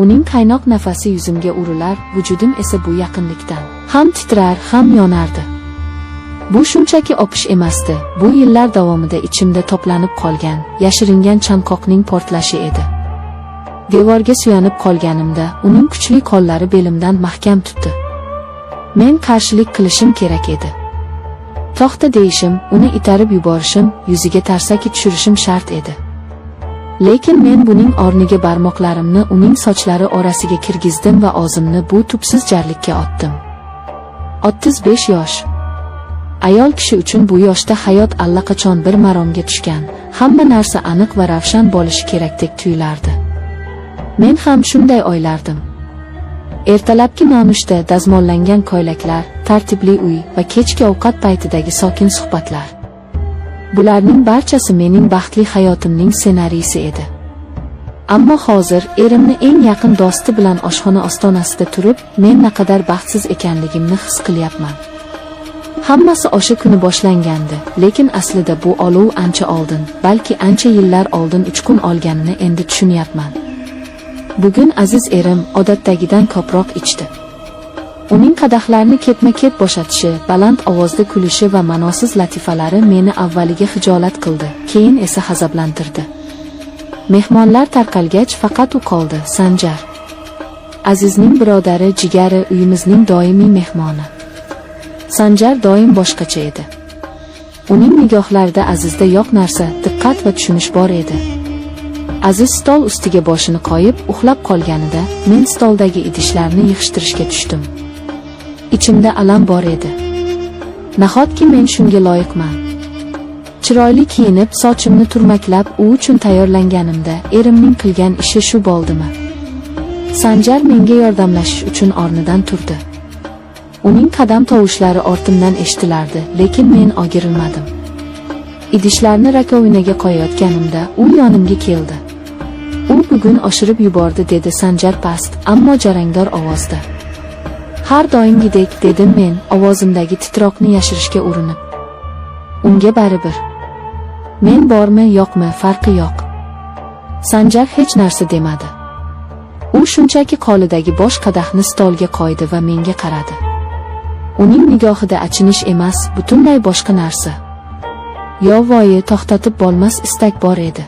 Uning qaynoq nafasi yuzimga urilar, vujudim esa bu yaqinlikdan ham titrar, ham yonardi. Bu shunchaki opish emasdi, bu yillar davomida ichimda to'planib qolgan, yashiringan chanqoqning portlashi edi. Devorga suyanib qolganimda, uning kuchli qo'llari belimdan mahkam tutdi. Men qarshilik qilishim kerak edi. To'xta deyishim, uni itarib yuborishim, yuziga tarsaki tushirishim shart edi. Lekin men buning o'rniga barmoqlarimni uning sochlari orasiga kirgizdim va o'zimni bu tubsiz jarlikka otdim. 35 yosh. Ayol kishi uchun bu yoshda hayot allaqachon bir maromga tushgan, hamma narsa aniq va ravshan bo'lishi kerakdek tuyulardi. Men ham shunday o'ylardim. Ertalabki nonushta, dazmollangan ko'ylaklar, tartibli uy va kechki ovqat paytidagi sokin suhbatlar. Bularning barchasi mening baxtli hayotimning ssenariysi edi. Ammo hozir erimni eng yaqin do'sti bilan oshxona ostonasida turib, men naqadar baxtsiz ekanligimni his qilyapman. Hammasi o'sha kuni boshlangandi, lekin aslida bu olov ancha oldin, balki ancha yillar oldin uchqun olganini endi tushunyapman. Bugun aziz erim odatdagidan ko'proq ichdi. Uning qadahlarni ketma-ket bo'shatishi, baland ovozda kulishi va ma'nosiz latifalari meni avvaliga hijolat qildi, keyin esa g'azablantirdi. Mehmonlar tarqalgach faqat u qoldi, Sanjar. Azizning birodari, jigari, uyimizning doimiy mehmoni. Sanjar doim boshqacha edi. Uning nigohlarida Azizda yo'q narsa, diqqat va tushunish bor edi. Aziz stol ustiga boshini qo'yib uxlab qolganida, men stoldagi idishlarni yig'ishtirishga tushdim. Ichimda alam bor edi. Nahotki men shunga loyiqman? Chiroyli kiyinib, sochimni turmaklab, u uchun tayyorlanganimda erimning qilgan ishi shu bo'ldimi? Sanjar menga yordamlashish uchun o'rnidan turdi. Uning qadam tovushlari ortimdan eshitilardi, lekin men o'girilmadim. Idishlarni rakovinaga qo'yayotganimda u yonimga keldi. U bugun oshirib yubordi, dedi Sanjar past, ammo jarangdor ovozda. Har doimgidek, dedim men, ovozimdagi titroqni yashirishga urinib. Unga baribir. Men bormi, yo'qmi, farqi yo'q. Sanjar hech narsa demadi. U shunchaki qo'lidagi bosh qadahni stolga qo'ydi va menga qaradi. Uning nigohida achinish emas, butunlay boshqa narsa. Yo'voyi, to'xtatib bo'lmas istak bor edi.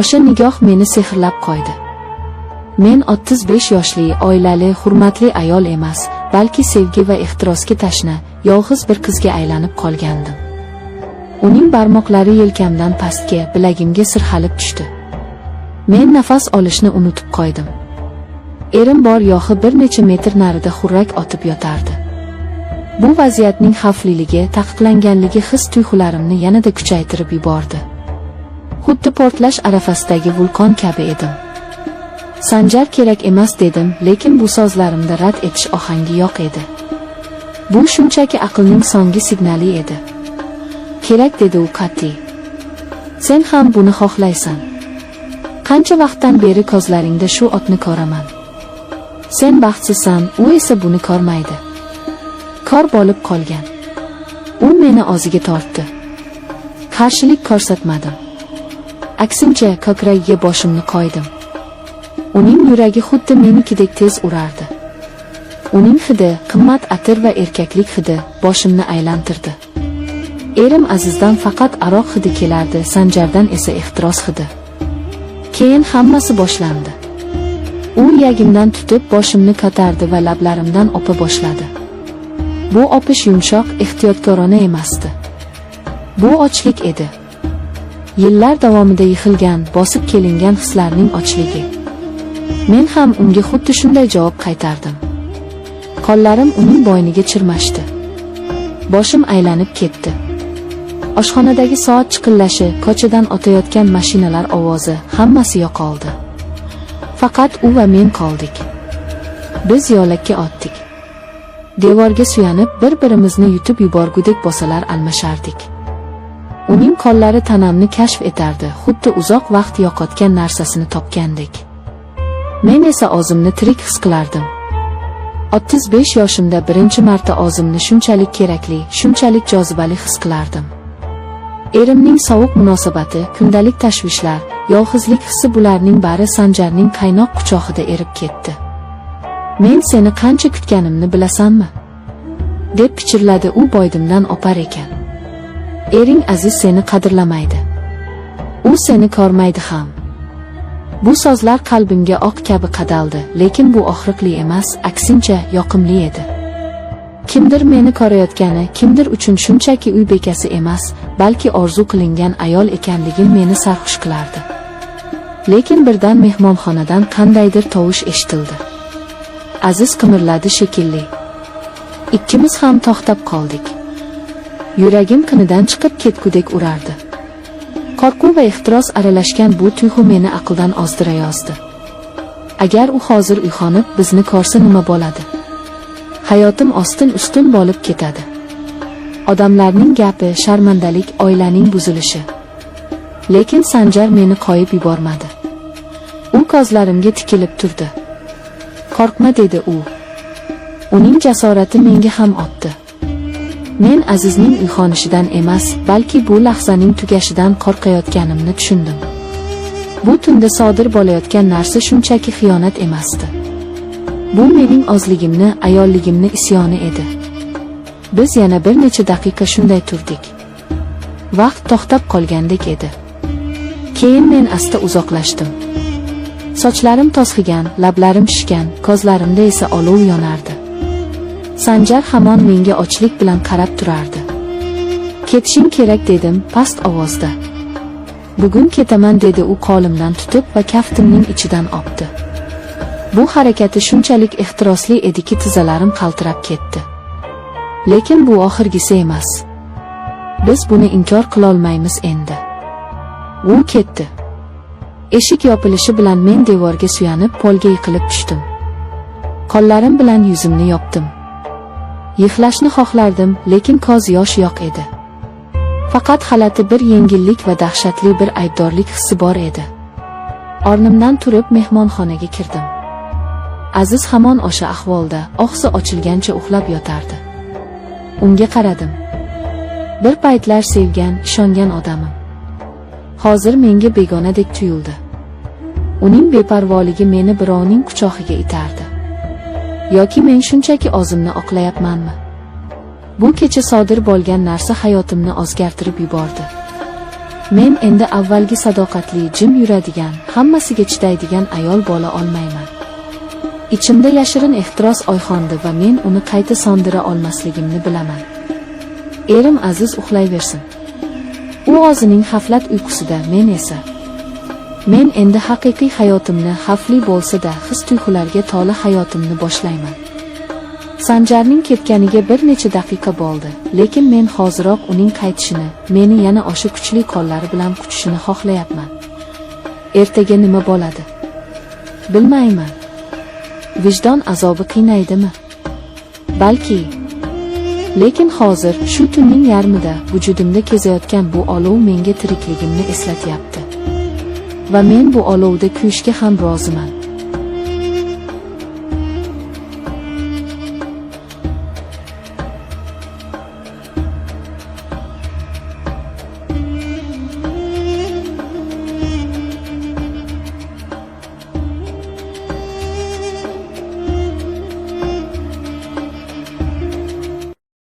O'sha nigoh meni sehrlab qo'ydi. Men 35 yoshli, oilali, hurmatli ayol emas, balki sevgi va ehtirosga tashna, yolg'iz bir qizga aylanib qolgandim. Uning barmoqlari yelkamdan pastga, bilagimga sirg'alib tushdi. Men nafas olishni unutib qo'ydim. Erim bor yo'g'i bir necha metr narida xurrak otib yotardi. Bu vaziyatning xavfliligi, taqiqlanganligi his-tuyg'ularimni yanada kuchaytirib yubordi. Xuddi portlash arafasidagi vulqon kabi edim. Sanjar kerak emas dedim, lekin bu so'zlarimda rad etish ohangi yo'q edi. Bu shunchaki aqlning so'nggi signali edi. Kerak, dedi u qat'iy. Sen ham buni xohlaysan. Qancha vaqtdan beri ko'zlaringda shu otni ko'raman. Sen baxtsizsan, u esa buni ko'rmaydi. Kor bo'lib qolgan. U meni o'ziga tortdi. Qarshilik ko'rsatmadim. Aksincha, ko'kragiga boshimni qo'ydim. Uning yuragi xuddi menikidek tez urardi. Uning hidi, qimmat atir va erkaklik hidi boshimni aylantirdi. Erim Azizdan faqat aroq hidi kelardi, Sanjardan esa ehtiros hidi. Keyin hammasi boshlandi. U yagimdan tutib boshimni ko'tardi va lablarimdan o'pa boshladi. Bu o'pish yumshoq, ehtiyotkorona emasdi. Bu ochlik edi. Yillar davomida yig'ilgan, bosib kelingan hislarning ochligi. Men ham unga xuddi shunday javob qaytardim. Qo'llarim uning bo'yniga chirmashdi. Boshim aylanib ketdi. Oshxonadagi soat chiqillashi, ko'chadan o'tayotgan mashinalar ovozi, hammasi yo'qoldi. Faqat u va men qoldik. Biz yo'lakka o'tdik. Devorga suyanib, bir-birimizni yutib yuborgudek bosalar almashardik. Uning qo'llari tanamni kashf etardi, xuddi uzoq vaqt yo'qotgan narsasini topgandek. Men esa o'zimni tirik his qilardim. 35 yoshimda birinchi marta o'zimni shunchalik kerakli, shunchalik jozibali his qilardim. Erimning sovuq munosabati, kundalik tashvishlar, yolg'izlik hissi bularning bari Sanjarning qaynoq quchog'ida erib ketdi. Men seni qancha kutganimni bilasanmi? deb pichirladi u boydimdan opar ekan. Ering aziz seni qadrlamaydi. U seni ko'rmaydi ham. Bu so'zlar qalbimga oq kabi qadaldi, lekin bu og'riqli emas, aksincha yoqimli edi. Kimdir meni ko'rayotgani, kimdir uchun shunchaki uy bekasi emas, balki orzu qilingan ayol ekanligim meni sarxush qilardi. Lekin birdan mehmonxonadan qandaydir tovush eshitildi. Aziz qimirladi shekilli. Ikkimiz ham to'xtab qoldik. Yuragim qinidan chiqib ketgudek urardi. Qo'rquv va ehtiros aralashgan bu tuyg'u meni aqldan ozdirayozdi. Agar u hozir uyg'onib bizni ko'rsa nima bo'ladi? Hayotim ostin-ustun bo'lib ketadi. Odamlarning gapi, sharmandalik, oilaning buzilishi. Lekin Sanjar meni qo'yib yubormadi. U ko'zlarimga tikilib turdi. "Qo'rqma", dedi u. Uning jasorati menga ham otdi. Men Azizning uyg'onishidan emas, balki bu lahzaning tugashidan qo'rqayotganimni tushundim. Bu tunda sodir bo'layotgan narsa shunchaki xiyonat emasdi. Bu mening ozligimni, ayolligimni isyoni edi. Biz yana bir necha daqiqa shunday turdik. Vaqt to'xtab qolgandek edi. Keyin men asta uzoqlashdim. Sochlarim to'zg'igan, lablarim shishgan, ko'zlarimda esa olov yonardi. Sanjar hamon menga ochlik bilan qarab turardi. "Ketishing kerak", dedim past ovozda. "Bugun ketaman", dedi u qo'limdan tutib va kaftimning ichidan opdi. Bu harakati shunchalik ehtirosli ediki tizzalarim qaltirab ketdi. Lekin bu oxirgisi emas. Biz buni inkor qila olmaymiz endi. U ketdi. Eshik yopilishi bilan men devorga suyanib polga yiqilib tushdim. Qo'llarim bilan yuzimni yopdim. Yig'lashni xohlardim, lekin ko'z yosh yo'q edi. Faqat xalati bir yengillik va dahshatli bir aybdorlik hissi bor edi. O'rnimdan turib mehmonxonaga kirdim. Aziz hamon o'sha ahvolda, og'zi ochilgancha uxlab yotardi. Unga qaradim. Bir paytlar sevgan, ishongan odamim. Hozir menga begonadek tuyuldi. Uning beparvoligi meni birovning quchog'iga itardi. Yoki men shunchaki o'zimni oqlayapmanmi? Bu kecha sodir bo'lgan narsa hayotimni o'zgartirib yubordi. Men endi avvalgi sadoqatli, jim yuradigan, hammasiga chidaydigan ayol bo'la olmayman. Ichimda yashirin ehtiros uyg'ondi va men uni qayta sondira olmasligimni bilaman. Erim Aziz uxlayversin. U o'zining g'aflat uyqusida, men esa. Men endi haqiqiy hayotimni, xavfli bo'lsa-da, his-tuyg'ularga to'la hayotimni boshlayman. Sanjarning ketganiga bir necha daqiqa bo'ldi, lekin men hoziroq uning qaytishini, meni yana o'sha kuchli qo'llari bilan kutishini xohlayapman. Ertaga nima bo'ladi? Bilmayman. Vijdon azobi qiynaydimi? Balki. Lekin hozir, shu tunning yarmida, vujudimda kezayotgan bu olov menga tirikligimni eslatyapti. Va men bu olovda kuyishga ham roziman.